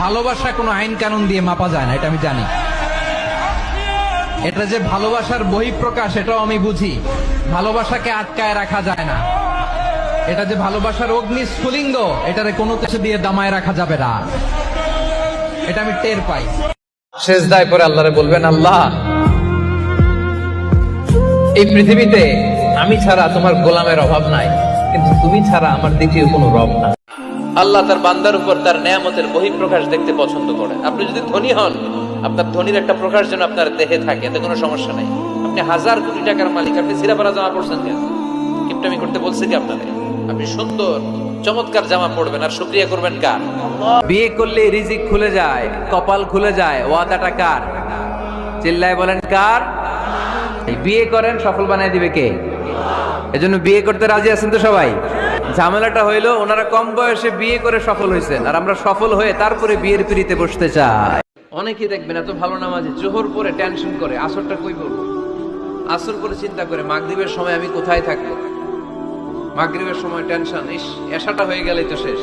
ভালোবাসা কোনো আইন কানুন দিয়ে মাপা যায় না, এটা আমি জানি। এটা যে ভালোবাসার বহিঃপ্রকাশ এটাও আমি বুঝি। ভালোবাসাকে আটকায় রাখা যায় না। এটা যে ভালোবাসার অগ্নি স্ফুলিঙ্গ, এটারে কোনো কিছু দিয়ে দামায় রাখা যাবে না, এটা আমি টের পাই। সেজদায় পরে আল্লাহরে বলবেন, আল্লাহ এই পৃথিবীতে আমি ছাড়া তোমার গোলামের অভাব নাই, কিন্তু তুমি ছাড়া আমার দ্বিতীয় কোনো রব না। আল্লাহ তার বান্দার উপর তার নেয়ামতের বহিঃপ্রকাশ দেখতে পছন্দ করেন। আপনি যদি ধনী হন, আপনার ধনীর একটা প্রকাশ যেন আপনার দেহে থাকে, এতে কোনো সমস্যা নাই। আপনি হাজার কোটি টাকার মালিক, আপনি সিরাপাড়া জামা পড়ছেন কেন? কিপটামি করতে বলছি কি আপনাদের? আপনি সুন্দর চমৎকার জামা পড়বেন আর শুকরিয়া করবেন কার? বিয়ে করলে রিজিক খুলে যায়, কপাল খুলে যায়, ওয়াদাটা কার? চিল্লায় বলেন কার? বিয়ে করেন, সফল বানায় দিবে কে? এজন্য বিয়ে করতে রাজি আছেন তো সবাই? ঝামেলাটা হইলো ওনারা কম বয়সে বিয়ে করে সফল হয়েছেন, আর আমরা সফল হয়ে তারপরে বিয়ের পিড়িতে বসতে চাই। অনেকেই দেখবেন এত ভালো নামাজে জোহর পরে টেনশন করে আসরটা কই পড়বো, আসর করে চিন্তা করে মাগরিবের সময় আমি কোথায় থাকবো, মাগরিবের সময় টেনশন, ইস এশাটা হয়ে গেলেই তো শেষ।